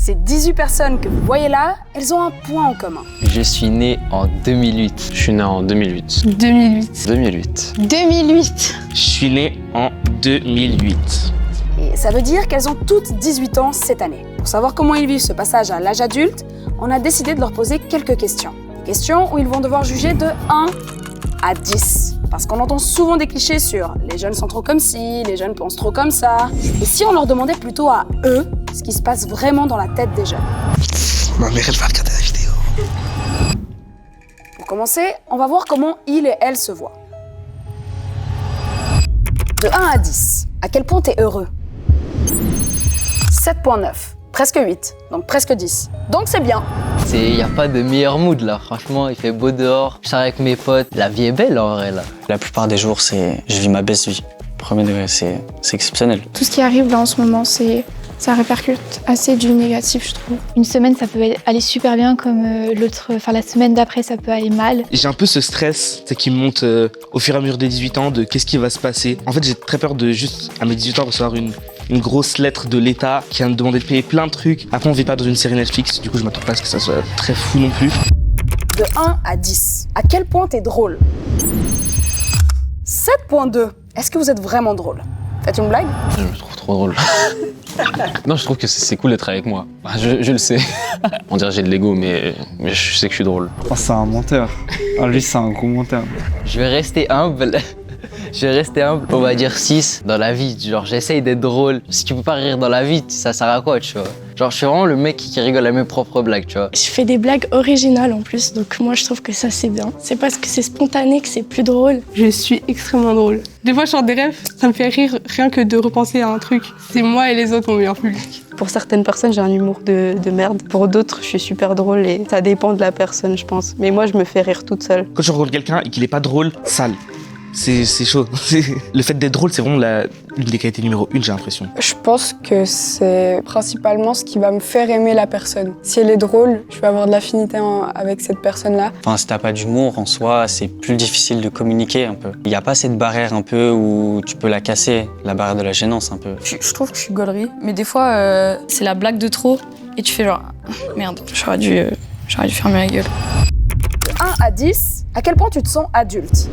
Ces 18 personnes que vous voyez là, elles ont un point en commun. Je suis né en 2008. Je suis né en 2008. 2008. 2008. 2008. Je suis né en 2008. Et ça veut dire qu'elles ont toutes 18 ans cette année. Pour savoir comment ils vivent ce passage à l'âge adulte, on a décidé de leur poser quelques questions. Des questions où ils vont devoir juger de 1 à 10. Parce qu'on entend souvent des clichés sur « les jeunes sont trop comme ci, les jeunes pensent trop comme ça ». Et si on leur demandait plutôt à eux ce qui se passe vraiment dans la tête des jeunes? Ma mère, elle va regarder la vidéo. Pour commencer, on va voir comment ils et elles se voient. De 1 à 10, à quel point t'es heureux? 7,9, presque 8, donc presque 10. Donc c'est bien. Il n'y a pas de meilleur mood là, franchement, il fait beau dehors, je sors avec mes potes, la vie est belle en vrai là. La plupart des jours, je vis ma best vie. Premier degré, c'est exceptionnel. Tout ce qui arrive là en ce moment, ça répercute assez du négatif, je trouve. Une semaine, ça peut aller super bien, comme la semaine d'après, ça peut aller mal. J'ai un peu ce stress qui me monte au fur et à mesure des 18 ans de qu'est-ce qui va se passer. En fait, j'ai très peur de juste, à mes 18 ans, recevoir une grosse lettre de l'État qui va me demander de payer plein de trucs. Après, on vit pas dans une série Netflix, du coup, je m'attends pas à ce que ça soit très fou non plus. De 1 à 10, à quel point t'es drôle? 7,2, est-ce que vous êtes vraiment drôle? Faites une blague? Je me trouve trop drôle. Non, je trouve que c'est cool d'être avec moi. Je le sais. On dirait que j'ai de l'ego, mais je sais que je suis drôle. Oh, c'est un menteur. Ah, lui, c'est un gros menteur. Je vais rester humble. On va dire 6 dans la vie. Genre, j'essaye d'être drôle. Si tu peux pas rire dans la vie, ça sert à quoi, tu vois? Genre, je suis vraiment le mec qui rigole à mes propres blagues, tu vois. Je fais des blagues originales en plus, donc moi je trouve que ça c'est bien. C'est parce que c'est spontané que c'est plus drôle. Je suis extrêmement drôle. Des fois, je sors des rêves, ça me fait rire rien que de repenser à un truc. C'est moi et les autres mon meilleur public. Pour certaines personnes, j'ai un humour de merde. Pour d'autres, je suis super drôle et ça dépend de la personne, je pense. Mais moi, je me fais rire toute seule. Quand je rencontre quelqu'un et qu'il est pas drôle, sale. C'est chaud. Le fait d'être drôle, c'est vraiment une des qualités numéro 1, j'ai l'impression. Je pense que c'est principalement ce qui va me faire aimer la personne. Si elle est drôle, je vais avoir de l'affinité avec cette personne-là. Enfin, si t'as pas d'humour, en soi, c'est plus difficile de communiquer un peu. Il n'y a pas cette barrière un peu où tu peux la casser, la barrière de la gênance un peu. Je trouve que je suis gaulerie, mais des fois, c'est la blague de trop et tu fais genre « merde, j'aurais dû fermer la gueule ». De 1 à 10, à quel point tu te sens adulte?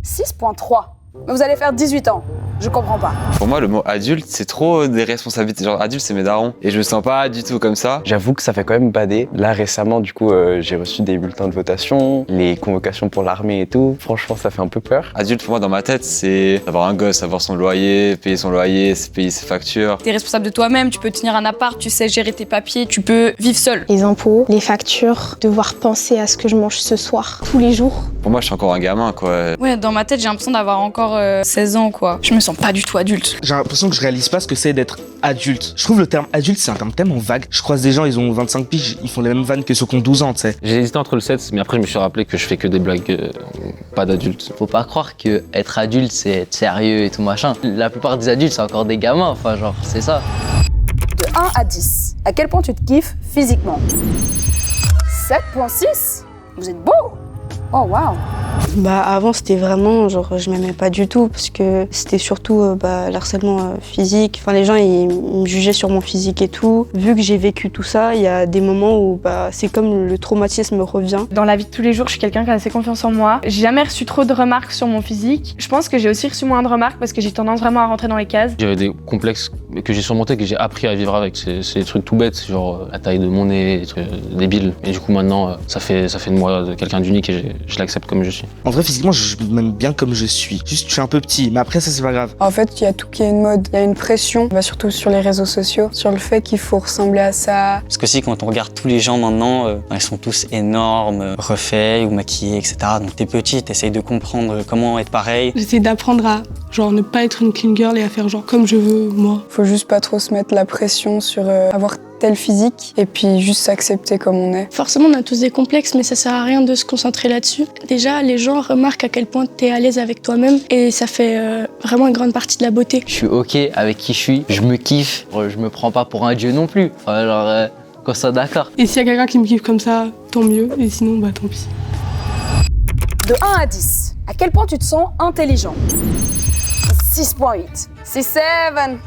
6,3. Mais vous allez faire 18 ans. Je comprends pas. Pour moi, le mot adulte, c'est trop des responsabilités. Genre, adulte, c'est mes darons. Et je me sens pas du tout comme ça. J'avoue que ça fait quand même bader. Là, récemment, du coup, j'ai reçu des bulletins de votation, les convocations pour l'armée et tout. Franchement, ça fait un peu peur. Adulte, pour moi, dans ma tête, c'est avoir un gosse, avoir son loyer, payer payer ses factures. T'es responsable de toi-même, tu peux tenir un appart, tu sais gérer tes papiers, tu peux vivre seul. Les impôts, les factures, devoir penser à ce que je mange ce soir, tous les jours. Pour moi, je suis encore un gamin, quoi. Ouais, dans ma tête, j'ai l'impression d'avoir encore 16 ans, quoi. Je me sens pas du tout adulte. J'ai l'impression que je réalise pas ce que c'est d'être adulte. Je trouve le terme adulte, c'est un terme tellement vague. Je croise des gens, ils ont 25 piges, ils font les mêmes vannes que ceux qui ont 12 ans, tu sais. J'ai hésité entre le 7, mais après, je me suis rappelé que je fais que des blagues, pas d'adulte. Faut pas croire que être adulte, c'est être sérieux et tout machin. La plupart des adultes, c'est encore des gamins, enfin genre, c'est ça. De 1 à 10, à quel point tu te kiffes physiquement? 7,6. Vous êtes beau. Oh waouh. Avant, c'était vraiment, genre, je m'aimais pas du tout parce que c'était surtout l'harcèlement physique. Enfin, les gens, ils me jugeaient sur mon physique et tout. Vu que j'ai vécu tout ça, il y a des moments où c'est comme le traumatisme revient. Dans la vie de tous les jours, je suis quelqu'un qui a assez confiance en moi. J'ai jamais reçu trop de remarques sur mon physique. Je pense que j'ai aussi reçu moins de remarques parce que j'ai tendance vraiment à rentrer dans les cases. J'avais des complexes que j'ai surmontés, que j'ai appris à vivre avec. C'est des trucs tout bêtes, genre la taille de mon nez, des trucs débiles. Et du coup, maintenant, ça fait de moi quelqu'un d'unique et je l'accepte comme je suis. En vrai, physiquement, je m'aime bien comme je suis. Juste, je suis un peu petit, mais après, ça, c'est pas grave. En fait, il y a tout qui est une mode. Il y a une pression, surtout sur les réseaux sociaux, sur le fait qu'il faut ressembler à ça. Parce que si, quand on regarde tous les gens maintenant, ils sont tous énormes, refaits ou maquillés, etc. Donc t'es petit, t'essayes de comprendre comment être pareil. J'essaie d'apprendre à ne pas être une clean girl et à faire genre comme je veux, moi. Faut juste pas trop se mettre la pression sur avoir tel physique et puis juste s'accepter comme on est. Forcément, on a tous des complexes, mais ça sert à rien de se concentrer là-dessus. Déjà, les gens remarquent à quel point t'es à l'aise avec toi-même et ça fait vraiment une grande partie de la beauté. Je suis ok avec qui je suis, je me kiffe, je me prends pas pour un dieu non plus. Alors, qu'on soit d'accord. Et s'il y a quelqu'un qui me kiffe comme ça, tant mieux, et sinon, tant pis. De 1 à 10, à quel point tu te sens intelligent? 6,8. 6-7,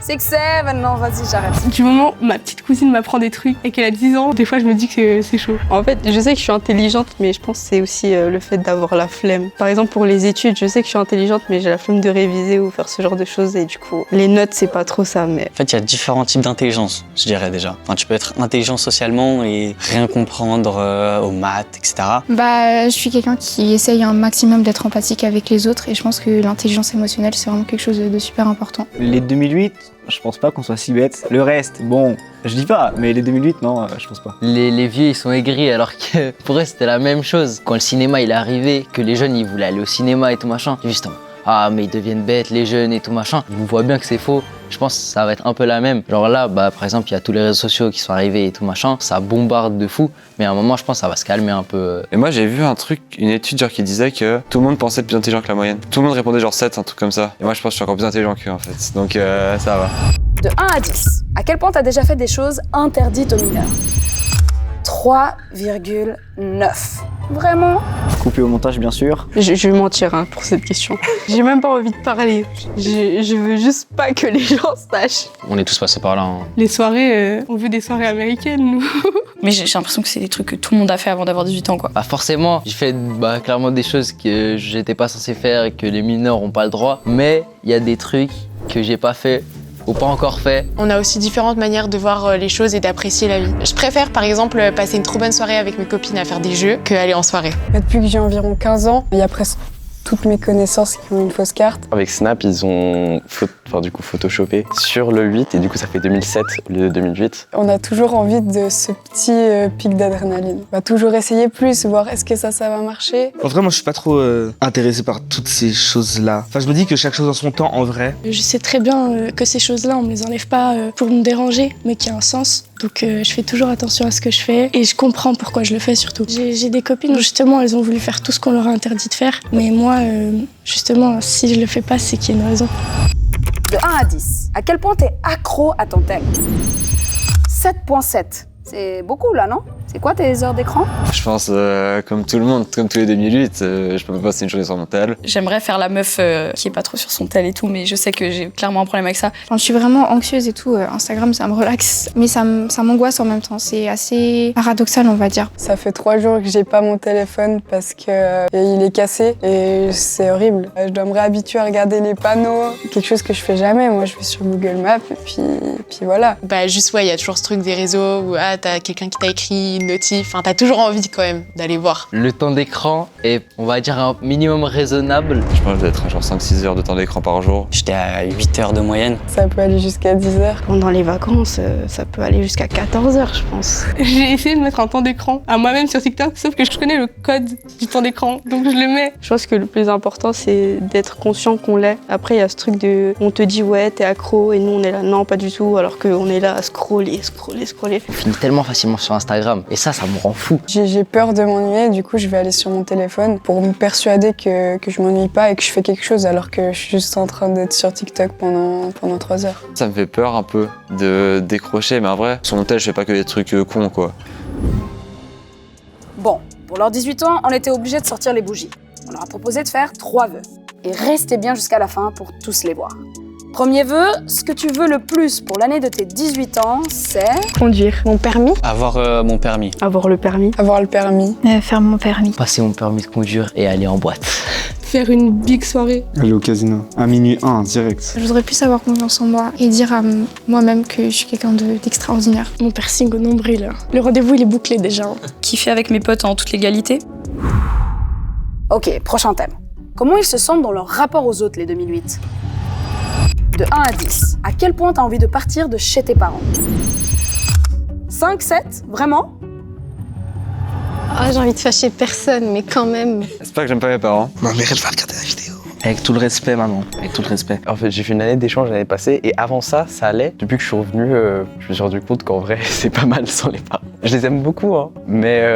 6-7, non vas-y j'arrête. Du moment où ma petite cousine m'apprend des trucs et qu'elle a 10 ans, des fois je me dis que c'est chaud. En fait, je sais que je suis intelligente, mais je pense que c'est aussi le fait d'avoir la flemme. Par exemple, pour les études, je sais que je suis intelligente, mais j'ai la flemme de réviser ou faire ce genre de choses. Et du coup, les notes, c'est pas trop ça. Mais En fait, il y a différents types d'intelligence, je dirais déjà. Enfin, tu peux être intelligent socialement et rien comprendre aux maths, etc. Bah, je suis quelqu'un qui essaye un maximum d'être empathique avec les autres et je pense que l'intelligence émotionnelle, c'est vraiment quelque chose de super important. Les 2008, je pense pas qu'on soit si bête. Le reste, bon, je dis pas, mais les 2008, non, je pense pas. Les vieux, ils sont aigris alors que pour eux, c'était la même chose. Quand le cinéma, il est arrivé, que les jeunes, ils voulaient aller au cinéma et tout machin, justement. Ah, mais ils deviennent bêtes, les jeunes et tout machin. On voit bien que c'est faux. Je pense que ça va être un peu la même. Genre là, bah, par exemple, il y a tous les réseaux sociaux qui sont arrivés et tout machin. Ça bombarde de fou. Mais à un moment, je pense que ça va se calmer un peu. Et moi, j'ai vu un truc, une étude genre, qui disait que tout le monde pensait être plus intelligent que la moyenne. Tout le monde répondait genre 7, un truc comme ça. Et moi, je pense que je suis encore plus intelligent qu'eux en fait. Donc ça va. De 1 à 10, à quel point t'as déjà fait des choses interdites aux mineurs? 3,9. Vraiment? Coupé au montage, bien sûr. je vais mentir pour cette question. J'ai même pas envie de parler. Je veux juste pas que les gens sachent. On est tous passés par là. Hein. Les soirées, on veut des soirées américaines, nous. Mais j'ai l'impression que c'est des trucs que tout le monde a fait avant d'avoir 18 ans, quoi. Bah forcément, j'ai fait clairement des choses que j'étais pas censé faire et que les mineurs ont pas le droit. Mais il y a des trucs que j'ai pas fait ou pas encore fait. On a aussi différentes manières de voir les choses et d'apprécier la vie. Je préfère par exemple passer une trop bonne soirée avec mes copines à faire des jeux qu'aller en soirée. Depuis que j'ai environ 15 ans, il y a presque toutes mes connaissances qui ont une fausse carte. Avec Snap, ils ont photoshopé sur le 8 et du coup ça fait 2007 au lieu de 2008. On a toujours envie de ce petit pic d'adrénaline. On va toujours essayer plus, voir est-ce que ça va marcher. En vrai, moi je suis pas trop intéressé par toutes ces choses-là. Enfin, je me dis que chaque chose en son temps, en vrai. Je sais très bien que ces choses-là, on me les enlève pas pour me déranger, mais qu'il y a un sens. Donc je fais toujours attention à ce que je fais et je comprends pourquoi je le fais surtout. J'ai des copines où justement elles ont voulu faire tout ce qu'on leur a interdit de faire, mais moi justement si je le fais pas c'est qu'il y a une raison. De 1 à 10, à quel point t'es accro à ton tel? 7,7. C'est beaucoup là, non? C'est quoi tes heures d'écran? Je pense, comme tout le monde, comme tous les 2008, je peux pas passer une journée sur mon tel. J'aimerais faire la meuf qui est pas trop sur son tel et tout, mais je sais que j'ai clairement un problème avec ça. Quand je suis vraiment anxieuse et tout, Instagram ça me relaxe, mais ça m'angoisse en même temps. C'est assez paradoxal, on va dire. Ça fait 3 jours que j'ai pas mon téléphone parce que il est cassé et c'est horrible. Je dois me réhabituer à regarder les panneaux, quelque chose que je fais jamais. Moi, je vais sur Google Maps et puis voilà. Bah juste ouais, il y a toujours ce truc des réseaux où t'as quelqu'un qui t'a écrit une notif, enfin t'as toujours envie quand même d'aller voir. Le temps d'écran est, on va dire, un minimum raisonnable. Je pense que je dois être à genre 5-6 heures de temps d'écran par jour. J'étais à 8 heures de moyenne. Ça peut aller jusqu'à 10 heures. Pendant les vacances, ça peut aller jusqu'à 14 heures, je pense. J'ai essayé de mettre un temps d'écran à moi-même sur TikTok, sauf que je connais le code du temps d'écran, donc je le mets. Je pense que le plus important, c'est d'être conscient qu'on l'est. Après, il y a ce truc de, on te dit ouais, t'es accro, et nous on est là, non, pas du tout, alors qu'on est là à scroller. On finit tellement facilement sur Instagram, et ça me rend fou. J'ai peur de m'ennuyer, du coup je vais aller sur mon téléphone pour me persuader que je m'ennuie pas et que je fais quelque chose alors que je suis juste en train d'être sur TikTok pendant 3 heures. Ça me fait peur un peu de décrocher, mais en vrai, sur mon tel, je fais pas que des trucs cons, quoi. Bon, pour leurs 18 ans, on était obligés de sortir les bougies. On leur a proposé de faire 3 vœux. Et restez bien jusqu'à la fin pour tous les voir. Premier vœu, ce que tu veux le plus pour l'année de tes 18 ans, c'est... Conduire. Mon permis. Avoir mon permis. Avoir le permis. Avoir le permis. Faire mon permis. Passer mon permis de conduire et aller en boîte. Faire une big soirée. Aller au casino. À minuit 1, direct. Je voudrais plus avoir confiance en moi et dire à moi-même que je suis quelqu'un d'extraordinaire. Mon piercing au nombril. Le rendez-vous, il est bouclé déjà. Kiffer avec mes potes en toute légalité. Ok, prochain thème. Comment ils se sentent dans leur rapport aux autres, les 2008 ? De 1 à 10, à quel point t'as envie de partir de chez tes parents? 5, 7, vraiment? Ah, j'ai envie de fâcher personne, mais quand même. C'est pas que j'aime pas mes parents. Ma mère, elle va regarder la vidéo. Avec tout le respect, maman. Avec tout le respect. En fait, j'ai fait une année d'échange l'année passée et avant ça allait. Depuis que je suis revenu, je me suis rendu compte qu'en vrai, c'est pas mal sans les parents. Je les aime beaucoup, hein, mais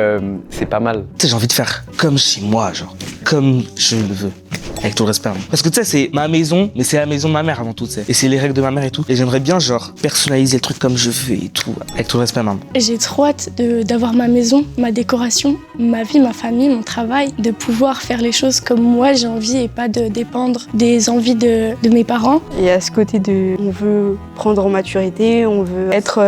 c'est pas mal. Tu sais, j'ai envie de faire comme chez moi, genre. Comme je le veux. Avec tout le respect. Parce que tu sais, c'est ma maison, mais c'est la maison de ma mère avant tout, tu sais. Et c'est les règles de ma mère et tout. Et j'aimerais bien, genre, personnaliser le truc comme je veux et tout. Avec tout le respect, maman. J'ai trop hâte d'avoir ma maison, ma décoration, ma vie, ma famille, mon travail, de pouvoir faire les choses comme moi j'ai envie et pas de dépendre des envies de mes parents. Il y a ce côté de on veut prendre en maturité, on veut être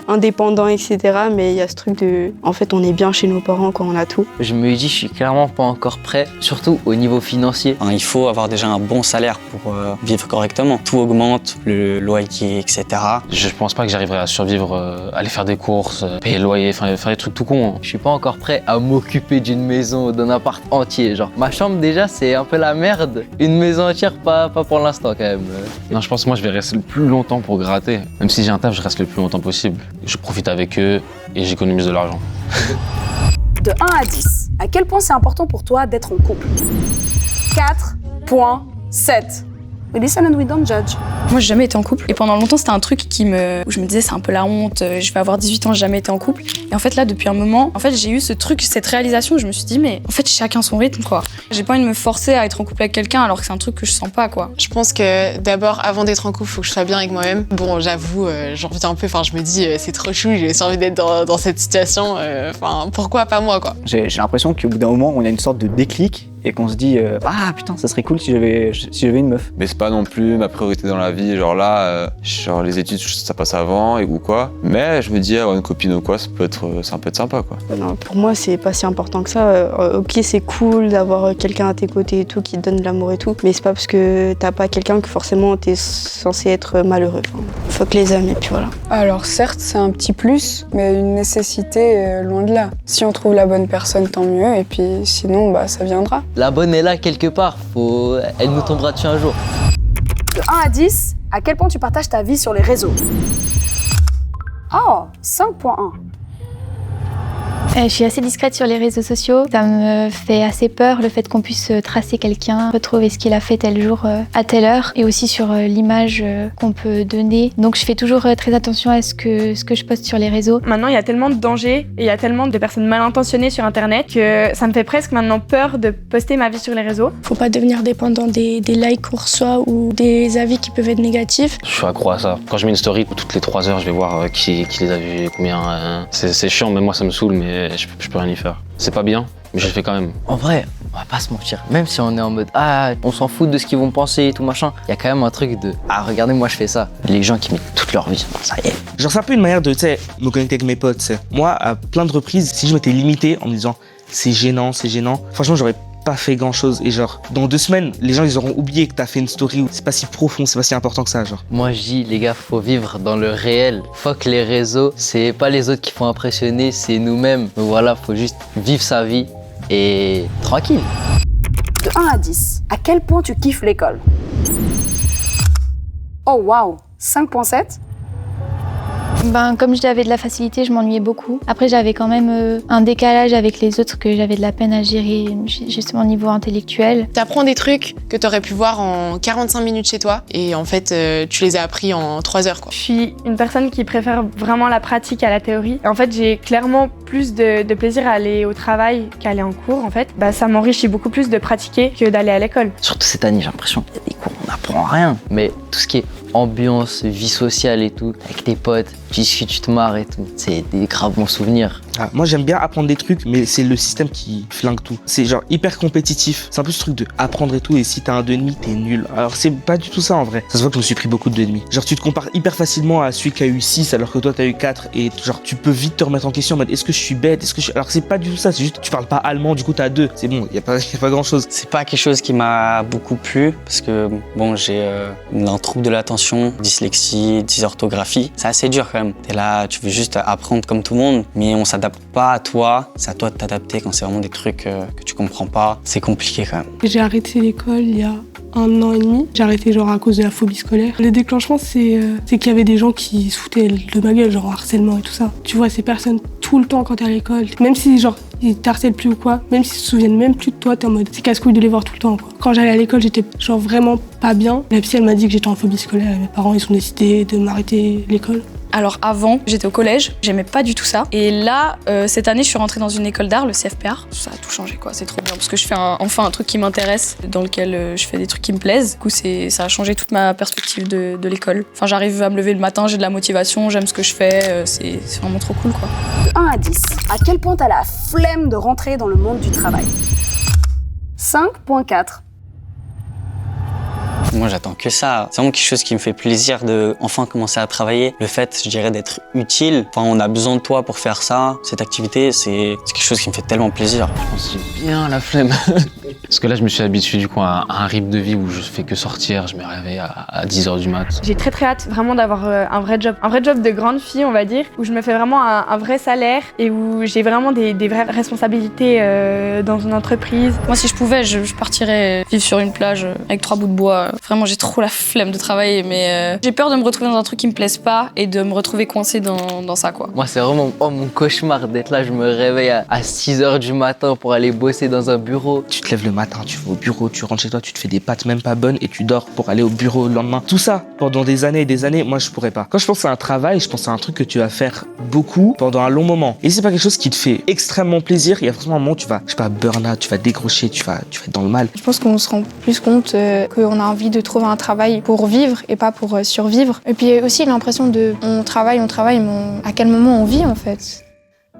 indépendant, etc. Mais il y a ce truc de en fait on est bien chez nos parents quand on a tout. Je me dis je suis clairement pas encore prêt, surtout au niveau financier. Il faut avoir déjà un bon salaire pour vivre correctement. Tout augmente, le loyer, etc. Je pense pas que j'arriverai à survivre, aller faire des courses, payer le loyer, faire des trucs tout con. Je suis pas encore prêt à m'occuper d'une maison, d'un appart entier. Genre ma chambre déjà c'est un peu la merde. Une maison entière pas pour l'instant quand même. Non, je pense que moi je vais rester le plus longtemps pour gratter. Même si j'ai un taf, je reste le plus longtemps possible. Je profite avec eux et j'économise de l'argent. De 1 à 10, à quel point c'est important pour toi d'être en couple? 4.7. We listen and we don't judge. Moi, j'ai jamais été en couple. Et pendant longtemps, c'était un truc où je me disais, c'est un peu la honte, je vais avoir 18 ans, j'ai jamais été en couple. Et en fait, là, depuis un moment, en fait, j'ai eu ce truc, cette réalisation où je me suis dit, mais en fait, chacun son rythme, quoi. J'ai pas envie de me forcer à être en couple avec quelqu'un alors que c'est un truc que je sens pas, quoi. Je pense que d'abord, avant d'être en couple, faut que je sois bien avec moi-même. Bon, j'avoue, j'en reviens un peu, je me dis, c'est trop chou, j'ai aussi envie d'être dans cette situation. Pourquoi pas moi, quoi. J'ai l'impression qu'au bout d'un moment, on a une sorte de déclic et qu'on se dit ah putain, ça serait cool si j'avais une meuf. Mais c'est pas non plus ma priorité dans la vie, genre là, genre les études ça passe avant ou quoi. Mais je me dis avoir une copine ou quoi, ça peut être sympa quoi. Non, pour moi c'est pas si important que ça. Ok, c'est cool d'avoir quelqu'un à tes côtés et tout qui te donne de l'amour et tout, mais c'est pas parce que t'as pas quelqu'un que forcément t'es censé être malheureux. Faut que les aime et puis voilà. Alors certes c'est un petit plus, mais une nécessité loin de là. Si on trouve la bonne personne tant mieux et puis sinon ça viendra. La bonne est là quelque part, elle nous tombera dessus un jour. De 1 à 10, à quel point tu partages ta vie sur les réseaux? Oh, 5.1. Je suis assez discrète sur les réseaux sociaux. Ça me fait assez peur le fait qu'on puisse tracer quelqu'un, retrouver ce qu'il a fait tel jour à telle heure, et aussi sur l'image qu'on peut donner. Donc je fais toujours très attention à ce que je poste sur les réseaux. Maintenant, il y a tellement de dangers et il y a tellement de personnes mal intentionnées sur Internet que ça me fait presque maintenant peur de poster ma vie sur les réseaux. Faut pas devenir dépendant des likes qu'on reçoit ou des avis qui peuvent être négatifs. Je suis accro à ça. Quand je mets une story, toutes les 3 heures, je vais voir qui les a vus, combien. C'est chiant, même moi ça me saoule, mais je peux rien y faire. C'est pas bien, mais je le fais quand même. En vrai, on va pas se mentir, même si on est en mode on s'en fout de ce qu'ils vont penser et tout machin, il y a quand même un truc de regardez moi je fais ça. Les gens qui mettent toute leur vie, ça y est. Genre c'est un peu une manière de me connecter avec mes potes, tu sais. Moi à plein de reprises, si je m'étais limité en me disant c'est gênant, franchement j'aurais pas fait grand chose et genre dans 2 semaines les gens ils auront oublié que t'as fait une story où c'est pas si profond, c'est pas si important que ça genre. Moi je dis les gars faut vivre dans le réel, fuck les réseaux, c'est pas les autres qui font impressionner, c'est nous-mêmes. Donc voilà, faut juste vivre sa vie et tranquille. De 1 à 10, à quel point tu kiffes l'école? Oh waouh, 5.7. Comme j'avais de la facilité, je m'ennuyais beaucoup. Après, j'avais quand même un décalage avec les autres que j'avais de la peine à gérer, justement au niveau intellectuel. T'apprends des trucs que t'aurais pu voir en 45 minutes chez toi et en fait, tu les as appris en 3 heures, quoi. Je suis une personne qui préfère vraiment la pratique à la théorie. Et en fait, j'ai clairement plus de plaisir à aller au travail qu'à aller en cours, en fait. Ça m'enrichit beaucoup plus de pratiquer que d'aller à l'école. Surtout cette année, j'ai l'impression qu'il y a des cours, on n'apprend rien. Mais tout ce qui est ambiance, vie sociale et tout, avec tes potes, tu discutes, tu te marres et tout. C'est des graves bons souvenirs. Moi j'aime bien apprendre des trucs, mais c'est le système qui flingue tout. C'est genre hyper compétitif. C'est un peu ce truc de apprendre et tout, et si t'as un 2,5, t'es nul. Alors c'est pas du tout ça en vrai. Ça se voit que je me suis pris beaucoup de 2,5. Genre tu te compares hyper facilement à celui qui a eu 6 alors que toi t'as eu 4, et genre tu peux vite te remettre en question en mode est-ce que je suis bête, Alors c'est pas du tout ça, c'est juste tu parles pas allemand, du coup t'as 2. C'est bon, y a pas grand chose. C'est pas quelque chose qui m'a beaucoup plu parce que bon, j'ai un trouble de l'attention, dyslexie, dysorthographie. C'est assez dur quand même. T'es là, tu veux juste apprendre comme tout le monde, mais on s'adapte pas à toi. C'est à toi de t'adapter quand c'est vraiment des trucs que tu comprends pas. C'est compliqué quand même. J'ai arrêté l'école il y a 1 an et demi. J'ai arrêté à cause de la phobie scolaire. Le déclenchement, c'est qu'il y avait des gens qui se foutaient de ma gueule, genre harcèlement et tout ça. Tu vois ces personnes tout le temps quand t'es à l'école. Même si ils t'harcèlent plus ou quoi, même s'ils se souviennent même plus de toi, t'es en mode c'est casse-couille de les voir tout le temps, quoi. Quand j'allais à l'école, j'étais vraiment pas bien. La psy, elle m'a dit que j'étais en phobie scolaire et mes parents, ils ont décidé de m'arrêter l'école. Alors avant, j'étais au collège, j'aimais pas du tout ça. Et là, cette année, je suis rentrée dans une école d'art, le CFPR. Ça a tout changé, quoi. C'est trop bien parce que je fais enfin un truc qui m'intéresse, dans lequel je fais des trucs qui me plaisent. Du coup, ça a changé toute ma perspective de l'école. Enfin, j'arrive à me lever le matin, j'ai de la motivation, j'aime ce que je fais. C'est vraiment trop cool, quoi. De 1 à 10, à quel point t'as la flemme de rentrer dans le monde du travail? 5.4. Moi, j'attends que ça. C'est vraiment quelque chose qui me fait plaisir de enfin commencer à travailler. Le fait, je dirais, d'être utile. Enfin, on a besoin de toi pour faire ça. Cette activité, c'est quelque chose qui me fait tellement plaisir. Je pense que j'ai bien la flemme. Parce que là, je me suis habitué du coup à un rythme de vie où je fais que sortir. Je me réveille à 10h du mat. J'ai très hâte vraiment d'avoir un vrai job. Un vrai job de grande fille, on va dire, où je me fais vraiment un vrai salaire et où j'ai vraiment des vraies responsabilités dans une entreprise. Moi, si je pouvais, je partirais vivre sur une plage avec 3 bouts de bois. Vraiment, j'ai trop la flemme de travailler, mais j'ai peur de me retrouver dans un truc qui me plaise pas et de me retrouver coincée dans ça, quoi. Moi, c'est vraiment mon cauchemar d'être là. Je me réveille à 6h du matin pour aller bosser dans un bureau. Tu te lèves le matin, tu vas au bureau, tu rentres chez toi, tu te fais des pâtes même pas bonnes et tu dors pour aller au bureau le lendemain. Tout ça, pendant des années et des années, moi, je pourrais pas. Quand je pense à un travail, je pense à un truc que tu vas faire beaucoup pendant un long moment. Et c'est pas quelque chose qui te fait extrêmement plaisir. Il y a forcément un moment où tu vas, je sais pas, burn-out, tu vas décrocher, tu vas être dans le mal. Je pense qu'on se rend plus compte qu'on a envie de trouver un travail pour vivre et pas pour survivre. Et puis aussi l'impression de on travaille, mais à quel moment on vit en fait.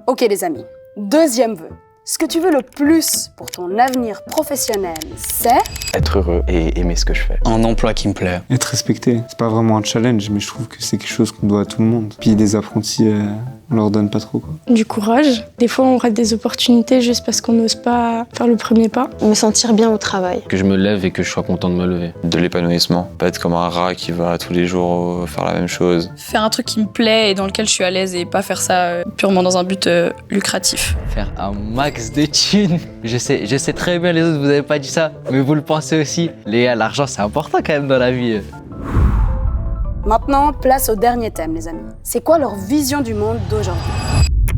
Ok les amis, deuxième vœu. Ce que tu veux le plus pour ton avenir professionnel, c'est Être heureux et aimer ce que je fais. Un emploi qui me plaît. Être respecté. C'est pas vraiment un challenge, mais je trouve que c'est quelque chose qu'on doit à tout le monde. Puis des apprentis, on leur donne pas trop, quoi. Du courage. Des fois, on rate des opportunités juste parce qu'on n'ose pas faire le premier pas. Me sentir bien au travail. Que je me lève et que je sois content de me lever. De l'épanouissement. Pas être comme un rat qui va tous les jours faire la même chose. Faire un truc qui me plaît et dans lequel je suis à l'aise et pas faire ça purement dans un but lucratif. Faire un max de thunes. Je sais très bien les autres, vous avez pas dit ça, mais vous le pensez aussi. Les gars, l'argent c'est important quand même dans la vie. Maintenant, place au dernier thème, les amis. C'est quoi leur vision du monde d'aujourd'hui?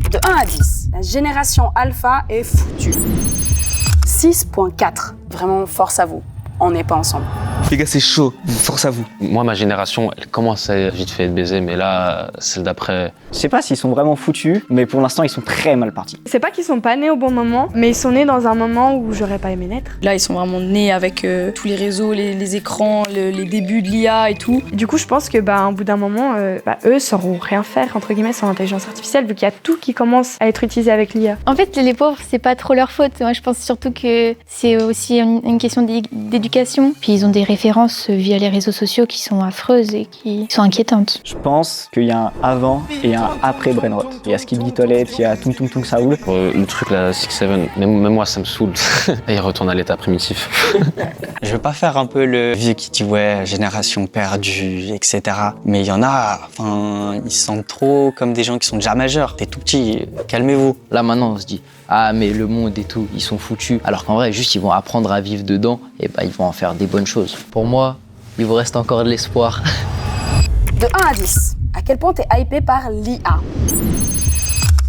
De 1 à 10, la génération alpha est foutue. 6.4. Vraiment, force à vous. On n'est pas ensemble. Les gars, c'est chaud. Force à vous. Moi, ma génération, elle commence à vite fait être baisée, mais là, celle d'après... Je sais pas s'ils sont vraiment foutus, mais pour l'instant, ils sont très mal partis. C'est pas qu'ils sont pas nés au bon moment, mais ils sont nés dans un moment où j'aurais pas aimé naître. Là, ils sont vraiment nés avec tous les réseaux, les écrans, les débuts de l'IA et tout. Du coup, je pense que au bout d'un moment, eux sauront rien faire entre guillemets sans l'intelligence artificielle, vu qu'il y a tout qui commence à être utilisé avec l'IA. En fait, les pauvres, c'est pas trop leur faute. Moi, je pense surtout que c'est aussi une question d'éducation. Puis ils ont des références via les réseaux sociaux qui sont affreuses et qui sont inquiétantes. Je pense qu'il y a un avant et un après Brainrot. Il y a Skibidi Toilette, il y a Tung Tung Tung Saoul. Le truc là, 6-7, même moi ça me saoule. Et il retourne à l'état primitif. Je veux pas faire un peu le vieux qui dit ouais, génération perdue, etc. Mais il y en a, enfin, ils se sentent trop comme des gens qui sont déjà majeurs. T'es tout petit, calmez-vous. Là maintenant on se dit, ah mais le monde et tout, ils sont foutus. Alors qu'en vrai, juste ils vont apprendre à vivre dedans et ils vont en faire des bonnes choses. Pour moi, il vous reste encore de l'espoir. De 1 à 10, à quel point t'es hypé par l'IA?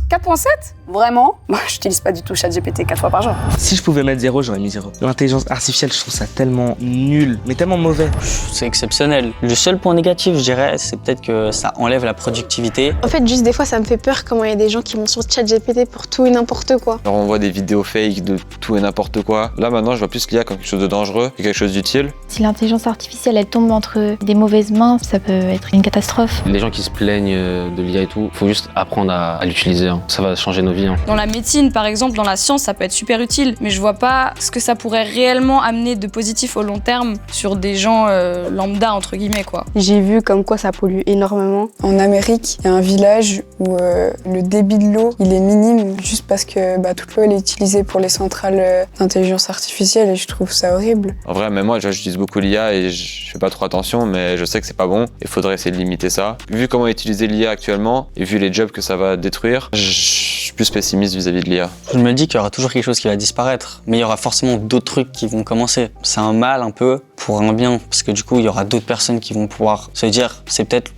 4.7? Vraiment? Moi, j'utilise pas du tout ChatGPT 4 fois par jour. Si je pouvais mettre 0, j'aurais mis 0. L'intelligence artificielle, je trouve ça tellement nul, mais tellement mauvais. C'est exceptionnel. Le seul point négatif, je dirais, c'est peut-être que ça enlève la productivité. En fait, juste des fois, ça me fait peur comment il y a des gens qui vont sur ChatGPT pour tout et n'importe quoi. Alors on voit des vidéos fake de tout et n'importe quoi. Là maintenant, je vois plus l'IA comme quelque chose de dangereux que quelque chose d'utile. Si l'intelligence artificielle elle tombe entre des mauvaises mains, ça peut être une catastrophe. Les gens qui se plaignent de l'IA et tout, faut juste apprendre à l'utiliser. Ça va changer nos vies. Dans la médecine, par exemple, dans la science, ça peut être super utile, mais je vois pas ce que ça pourrait réellement amener de positif au long terme sur des gens lambda, entre guillemets, quoi. J'ai vu comme quoi ça pollue énormément. En Amérique, il y a un village où le débit de l'eau, il est minime, juste parce que toute l'eau, elle est utilisée pour les centrales d'intelligence artificielle, et je trouve ça horrible. En vrai, même moi, j'utilise beaucoup l'IA et je fais pas trop attention, mais je sais que c'est pas bon. Il faudrait essayer de limiter ça. Vu comment utiliser l'IA actuellement, et vu les jobs que ça va détruire, je suis plus pessimiste vis-à-vis de l'IA. Je me dis qu'il y aura toujours quelque chose qui va disparaître, mais il y aura forcément d'autres trucs qui vont commencer. C'est un mal un peu pour un bien, parce que du coup, il y aura d'autres personnes qui vont pouvoir se dire c'est peut-être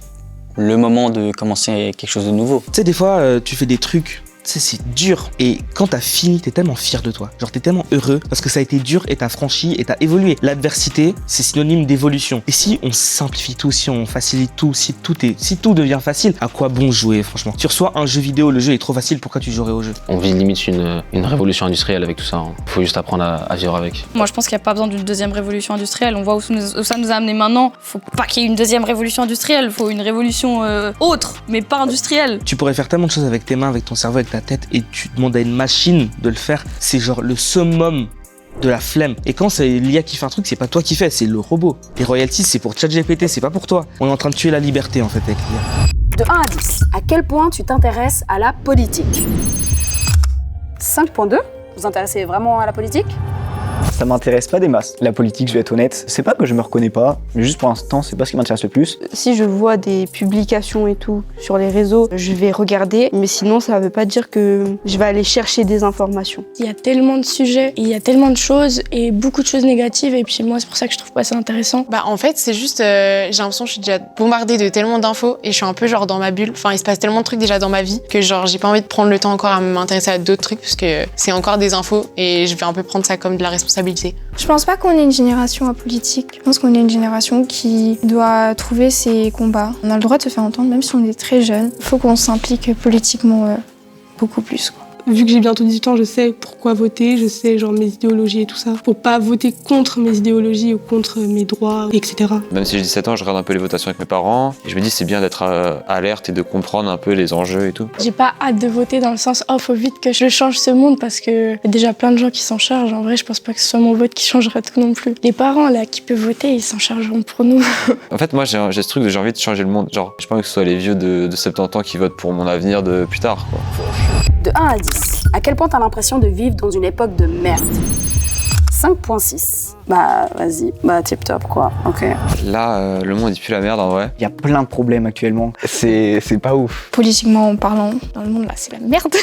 le moment de commencer quelque chose de nouveau. Tu sais, des fois, tu fais des trucs sais, c'est dur. Et quand t'as fini, t'es tellement fier de toi. Genre, t'es tellement heureux parce que ça a été dur et t'as franchi et t'as évolué. L'adversité, c'est synonyme d'évolution. Et si on simplifie tout, si on facilite tout, si tout devient facile, à quoi bon jouer, franchement? Tu reçois un jeu vidéo, le jeu est trop facile, pourquoi tu jouerais au jeu? On vit limite une révolution industrielle avec tout ça. Faut juste apprendre à vivre avec. Moi, je pense qu'il n'y a pas besoin d'une deuxième révolution industrielle. On voit où ça nous a amené maintenant. Faut pas qu'il y ait une deuxième révolution industrielle. Faut une révolution autre, mais pas industrielle. Tu pourrais faire tellement de choses avec tes mains, avec ton cerveau, avec ta tête, et tu demandes à une machine de le faire. C'est genre le summum de la flemme. Et quand c'est l'IA qui fait un truc, c'est pas toi qui fais, c'est le robot. Les royalties, c'est pour ChatGPT, c'est pas pour toi. On est en train de tuer la liberté, en fait, avec l'IA. De 1 à 10, à quel point tu t'intéresses à la politique? 5.2, vous vous intéressez vraiment à la politique? Ça m'intéresse pas des masses. La politique, je vais être honnête, c'est pas que je me reconnais pas, mais juste pour l'instant, c'est pas ce qui m'intéresse le plus. Si je vois des publications et tout sur les réseaux, je vais regarder, mais sinon ça veut pas dire que je vais aller chercher des informations. Il y a tellement de sujets, il y a tellement de choses et beaucoup de choses négatives et puis moi c'est pour ça que je trouve pas ça intéressant. Bah en fait c'est juste, j'ai l'impression que je suis déjà bombardée de tellement d'infos et je suis un peu genre dans ma bulle. Enfin il se passe tellement de trucs déjà dans ma vie que genre j'ai pas envie de prendre le temps encore à m'intéresser à d'autres trucs parce que c'est encore des infos et je vais un peu prendre ça comme de la responsabilité. Je pense pas qu'on est une génération apolitique. Je pense qu'on est une génération qui doit trouver ses combats. On a le droit de se faire entendre même si on est très jeune. Il faut qu'on s'implique politiquement beaucoup plus, quoi. Vu que j'ai bientôt 18 ans, je sais pourquoi voter, je sais genre mes idéologies et tout ça. Faut pas voter contre mes idéologies ou contre mes droits, etc. Même si j'ai 17 ans, je regarde un peu les votations avec mes parents et je me dis c'est bien d'être alerte et de comprendre un peu les enjeux et tout. J'ai pas hâte de voter dans le sens « oh, faut vite que je change ce monde » parce qu'il y a déjà plein de gens qui s'en chargent. En vrai, je pense pas que ce soit mon vote qui changera tout non plus. Les parents là qui peuvent voter, ils s'en chargeront pour nous. En fait, moi j'ai ce truc de j'ai envie de changer le monde. Genre, j'ai pas envie que ce soit les vieux de 70 ans qui votent pour mon avenir de plus tard, quoi. De 1 à 10, à quel point t'as l'impression de vivre dans une époque de merde? 5.6. Bah vas-y, bah tip top quoi, ok. Là, le monde il pue la merde en vrai. Il y a plein de problèmes actuellement, c'est pas ouf. Politiquement parlant, dans le monde là, c'est la merde.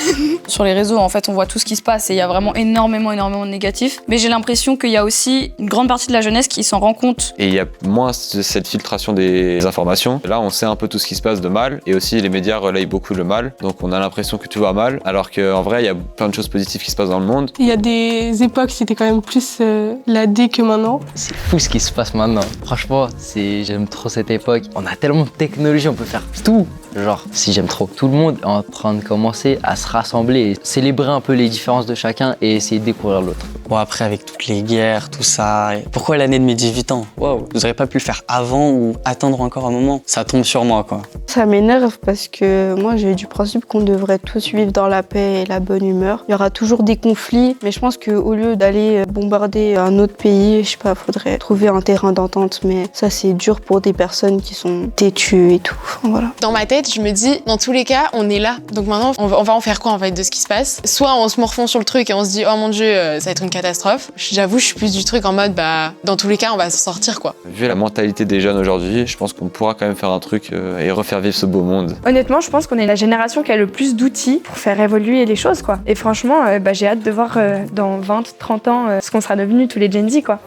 Sur les réseaux, en fait, on voit tout ce qui se passe et il y a vraiment énormément de négatifs. Mais j'ai l'impression qu'il y a aussi une grande partie de la jeunesse qui s'en rend compte. Et il y a moins cette filtration des informations. Là, on sait un peu tout ce qui se passe de mal et aussi les médias relayent beaucoup le mal. Donc on a l'impression que tout va mal alors qu'en vrai, il y a plein de choses positives qui se passent dans le monde. Il y a des époques, c'était quand même plus la D que maintenant. C'est fou ce qui se passe maintenant. Franchement, j'aime trop cette époque. On a tellement de technologie, on peut faire tout. Genre, si j'aime trop. Tout le monde est en train de commencer à se rassembler et célébrer un peu les différences de chacun et essayer de découvrir l'autre. Bon, après, avec toutes les guerres, tout ça, pourquoi l'année de mes 18 ans? Waouh, vous auriez pas pu le faire avant ou attendre encore un moment? Ça tombe sur moi, quoi. Ça m'énerve parce que moi j'ai du principe qu'on devrait tous vivre dans la paix et la bonne humeur. Il y aura toujours des conflits, mais je pense qu'au lieu d'aller bombarder un autre pays, je sais pas, faudrait trouver un terrain d'entente, mais ça c'est dur pour des personnes qui sont têtues et tout. Enfin, voilà. Dans ma tête, je me dis, dans tous les cas, on est là. Donc maintenant, on va en faire quoi en fait de ce qui se passe? Soit on se morfond sur le truc et on se dit, oh mon dieu, ça va être une catastrophe. J'avoue, je suis plus du truc en mode, bah, dans tous les cas, on va s'en sortir quoi. Vu la mentalité des jeunes aujourd'hui, je pense qu'on pourra quand même faire un truc et refaire vivre ce beau monde. Honnêtement, je pense qu'on est la génération qui a le plus d'outils pour faire évoluer les choses quoi. Et franchement, j'ai hâte de voir dans 20-30 ans ce qu'on sera devenus tous les Gen Z quoi.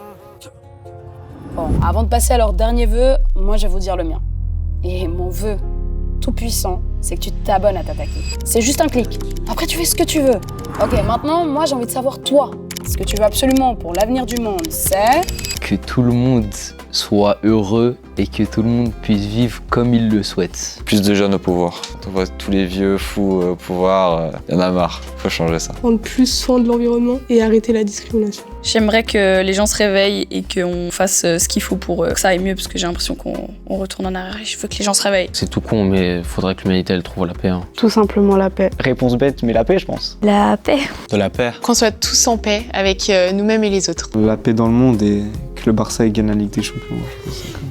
Bon, avant de passer à leur dernier vœu, moi je vais vous dire le mien. Et mon vœu tout puissant, c'est que tu t'abonnes à Tataki. C'est juste un clic. Après, tu fais ce que tu veux. Ok, maintenant, moi j'ai envie de savoir toi. Ce que tu veux absolument pour l'avenir du monde, c'est... Que tout le monde soit heureux et que tout le monde puisse vivre comme il le souhaite. Plus de jeunes au pouvoir. On voit tous les vieux fous au pouvoir, y en a marre. Faut changer ça. Prendre plus soin de l'environnement et arrêter la discrimination. J'aimerais que les gens se réveillent et qu'on fasse ce qu'il faut pour que ça aille mieux parce que j'ai l'impression qu'on retourne en arrière. Je veux que les gens se réveillent. C'est tout con, mais faudrait que l'humanité elle trouve la paix. Hein. Tout simplement la paix. Réponse bête, mais la paix, je pense. La paix. De la paix. Qu'on soit tous en paix avec nous-mêmes et les autres. La paix dans le monde et que le Barça gagne la Ligue des Champions. Je pense que c'est comme...